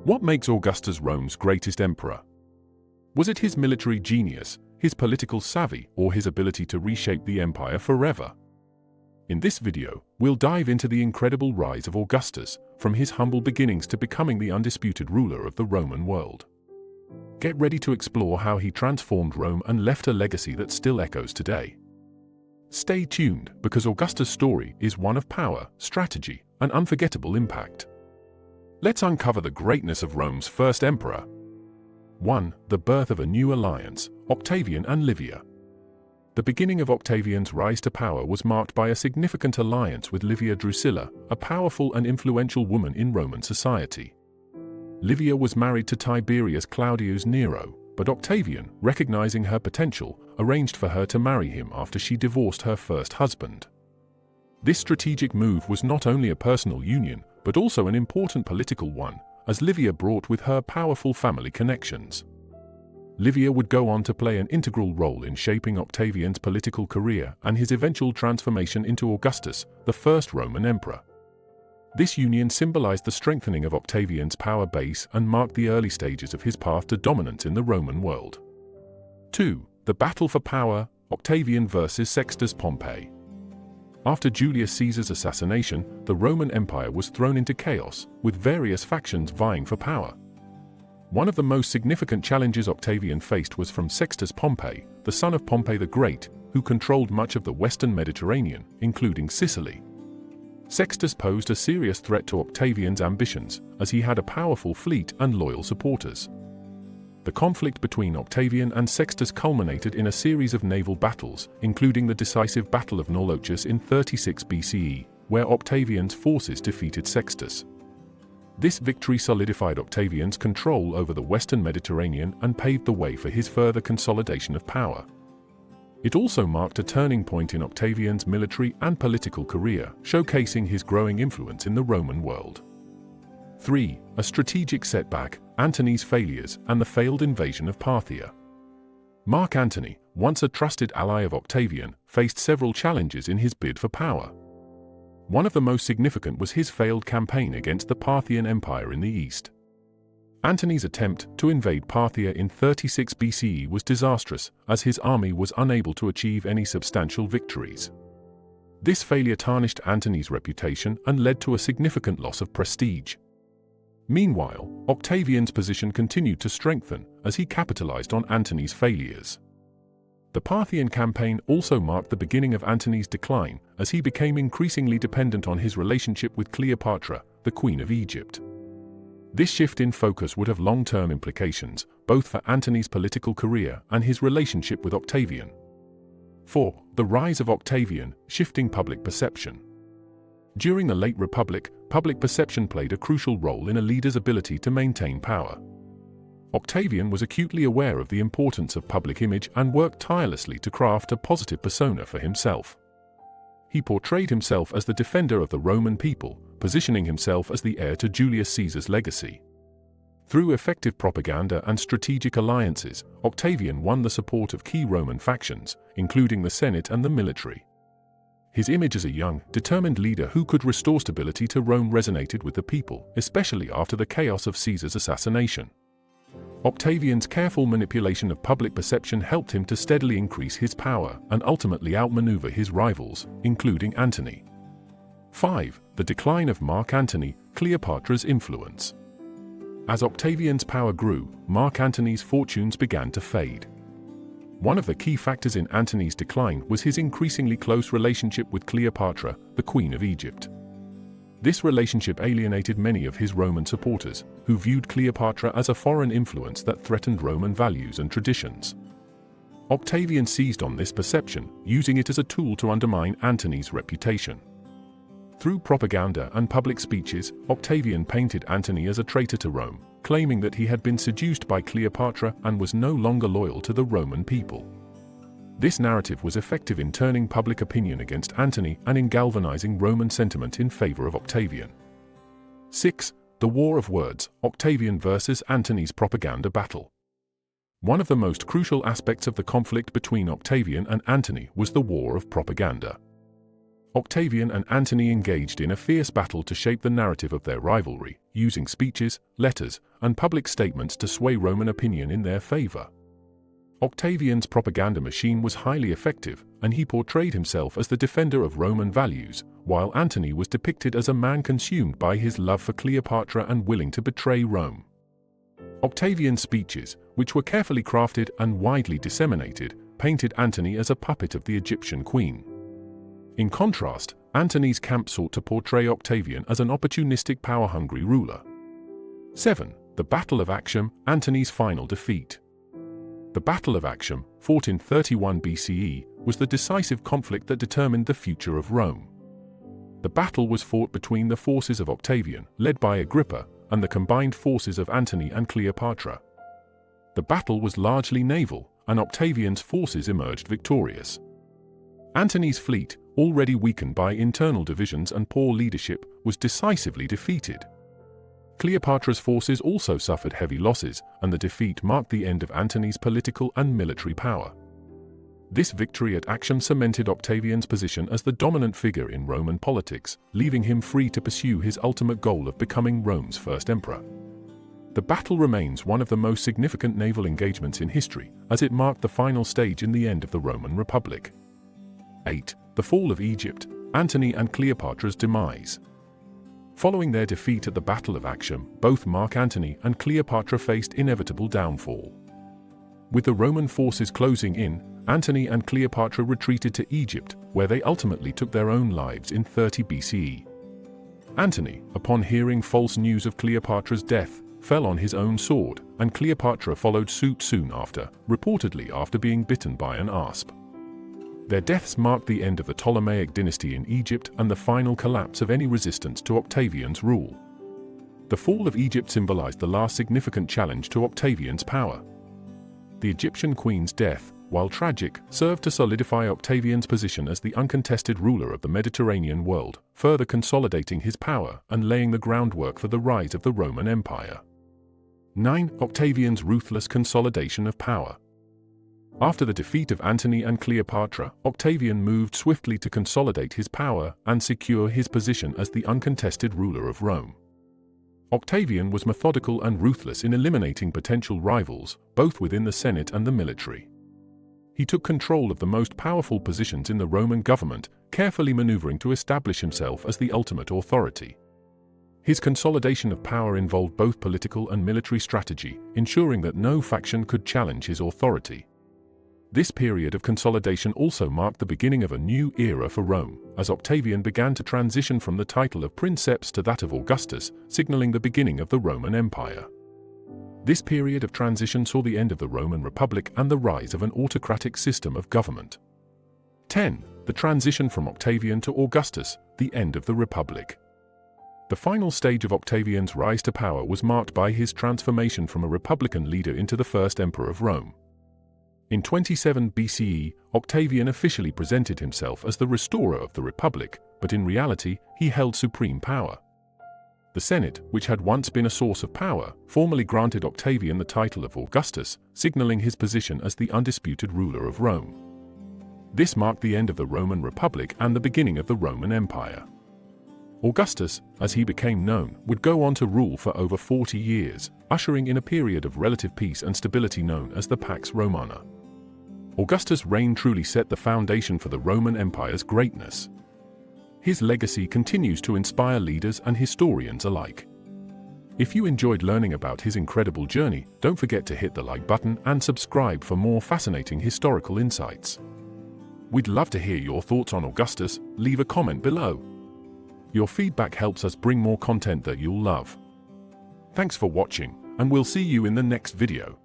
What makes Augustus Rome's greatest emperor? Was it his military genius, his political savvy, or his ability to reshape the empire forever? In this video, we'll dive into the incredible rise of Augustus, from his humble beginnings to becoming the undisputed ruler of the Roman world. Get ready to explore how he transformed Rome and left a legacy that still echoes today. Stay tuned, because Augustus' story is one of power, strategy, and unforgettable impact. Let's uncover the greatness of Rome's first emperor. 1. The birth of a new alliance, Octavian and Livia. The beginning of Octavian's rise to power was marked by a significant alliance with Livia Drusilla, a powerful and influential woman in Roman society. Livia was married to Tiberius Claudius Nero, but Octavian, recognizing her potential, arranged for her to marry him after she divorced her first husband. This strategic move was not only a personal union, but also an important political one, as Livia brought with her powerful family connections. Livia would go on to play an integral role in shaping Octavian's political career and his eventual transformation into Augustus, the first Roman emperor. This union symbolized the strengthening of Octavian's power base and marked the early stages of his path to dominance in the Roman world. 2. The battle for power, Octavian versus Sextus Pompey. After Julius Caesar's assassination, the Roman Empire was thrown into chaos, with various factions vying for power. One of the most significant challenges Octavian faced was from Sextus Pompey, the son of Pompey the Great, who controlled much of the western Mediterranean, including Sicily. Sextus posed a serious threat to Octavian's ambitions, as he had a powerful fleet and loyal supporters. The conflict between Octavian and Sextus culminated in a series of naval battles, including the decisive Battle of Naulochus in 36 BCE, where Octavian's forces defeated Sextus. This victory solidified Octavian's control over the western Mediterranean and paved the way for his further consolidation of power. It also marked a turning point in Octavian's military and political career, showcasing his growing influence in the Roman world. 3. A strategic setback, Antony's failures and the failed invasion of Parthia. Mark Antony, once a trusted ally of Octavian, faced several challenges in his bid for power. One of the most significant was his failed campaign against the Parthian Empire in the east. Antony's attempt to invade Parthia in 36 BCE was disastrous, as his army was unable to achieve any substantial victories. This failure tarnished Antony's reputation and led to a significant loss of prestige. Meanwhile, Octavian's position continued to strengthen as he capitalized on Antony's failures. The Parthian campaign also marked the beginning of Antony's decline, as he became increasingly dependent on his relationship with Cleopatra, the Queen of Egypt. This shift in focus would have long-term implications, both for Antony's political career and his relationship with Octavian. 4. The rise of Octavian, shifting public perception. During the late Republic, public perception played a crucial role in a leader's ability to maintain power. Octavian was acutely aware of the importance of public image and worked tirelessly to craft a positive persona for himself. He portrayed himself as the defender of the Roman people, positioning himself as the heir to Julius Caesar's legacy. Through effective propaganda and strategic alliances, Octavian won the support of key Roman factions, including the Senate and the military. His image as a young, determined leader who could restore stability to Rome resonated with the people, especially after the chaos of Caesar's assassination. Octavian's careful manipulation of public perception helped him to steadily increase his power and ultimately outmaneuver his rivals, including Antony. 5. The decline of Mark Antony, Cleopatra's influence. As Octavian's power grew, Mark Antony's fortunes began to fade. One of the key factors in Antony's decline was his increasingly close relationship with Cleopatra, the Queen of Egypt. This relationship alienated many of his Roman supporters, who viewed Cleopatra as a foreign influence that threatened Roman values and traditions. Octavian seized on this perception, using it as a tool to undermine Antony's reputation. Through propaganda and public speeches, Octavian painted Antony as a traitor to Rome, claiming that he had been seduced by Cleopatra and was no longer loyal to the Roman people. This narrative was effective in turning public opinion against Antony and in galvanizing Roman sentiment in favor of Octavian. 6. The War of Words, Octavian versus Antony's propaganda battle. One of the most crucial aspects of the conflict between Octavian and Antony was the war of propaganda. Octavian and Antony engaged in a fierce battle to shape the narrative of their rivalry, using speeches, letters, and public statements to sway Roman opinion in their favor. Octavian's propaganda machine was highly effective, and he portrayed himself as the defender of Roman values, while Antony was depicted as a man consumed by his love for Cleopatra and willing to betray Rome. Octavian's speeches, which were carefully crafted and widely disseminated, painted Antony as a puppet of the Egyptian queen. In contrast, Antony's camp sought to portray Octavian as an opportunistic, power-hungry ruler. 7. The Battle of Actium, Antony's final defeat. The Battle of Actium, fought in 31 BCE, was the decisive conflict that determined the future of Rome. The battle was fought between the forces of Octavian, led by Agrippa, and the combined forces of Antony and Cleopatra. The battle was largely naval, and Octavian's forces emerged victorious. Antony's fleet, already weakened by internal divisions and poor leadership, was decisively defeated. Cleopatra's forces also suffered heavy losses, and the defeat marked the end of Antony's political and military power. This victory at Actium cemented Octavian's position as the dominant figure in Roman politics, leaving him free to pursue his ultimate goal of becoming Rome's first emperor. The battle remains one of the most significant naval engagements in history, as it marked the final stage in the end of the Roman Republic. 8. The Fall of Egypt, Antony and Cleopatra's demise. Following their defeat at the Battle of Actium, both Mark Antony and Cleopatra faced inevitable downfall. With the Roman forces closing in, Antony and Cleopatra retreated to Egypt, where they ultimately took their own lives in 30 BCE. Antony, upon hearing false news of Cleopatra's death, fell on his own sword, and Cleopatra followed suit soon after, reportedly after being bitten by an asp. Their deaths marked the end of the Ptolemaic dynasty in Egypt and the final collapse of any resistance to Octavian's rule. The fall of Egypt symbolized the last significant challenge to Octavian's power. The Egyptian queen's death, while tragic, served to solidify Octavian's position as the uncontested ruler of the Mediterranean world, further consolidating his power and laying the groundwork for the rise of the Roman Empire. 9. Octavian's ruthless consolidation of power. After the defeat of Antony and Cleopatra, Octavian moved swiftly to consolidate his power and secure his position as the uncontested ruler of Rome. Octavian was methodical and ruthless in eliminating potential rivals, both within the Senate and the military. He took control of the most powerful positions in the Roman government, carefully maneuvering to establish himself as the ultimate authority. His consolidation of power involved both political and military strategy, ensuring that no faction could challenge his authority. This period of consolidation also marked the beginning of a new era for Rome, as Octavian began to transition from the title of princeps to that of Augustus, signaling the beginning of the Roman Empire. This period of transition saw the end of the Roman Republic and the rise of an autocratic system of government. 10. The transition from Octavian to Augustus, the end of the Republic. The final stage of Octavian's rise to power was marked by his transformation from a republican leader into the first emperor of Rome. In 27 BCE, Octavian officially presented himself as the restorer of the Republic, but in reality, he held supreme power. The Senate, which had once been a source of power, formally granted Octavian the title of Augustus, signaling his position as the undisputed ruler of Rome. This marked the end of the Roman Republic and the beginning of the Roman Empire. Augustus, as he became known, would go on to rule for over 40 years, ushering in a period of relative peace and stability known as the Pax Romana. Augustus' reign truly set the foundation for the Roman Empire's greatness. His legacy continues to inspire leaders and historians alike. If you enjoyed learning about his incredible journey, don't forget to hit the like button and subscribe for more fascinating historical insights. We'd love to hear your thoughts on Augustus. Leave a comment below. Your feedback helps us bring more content that you'll love. Thanks for watching, and we'll see you in the next video.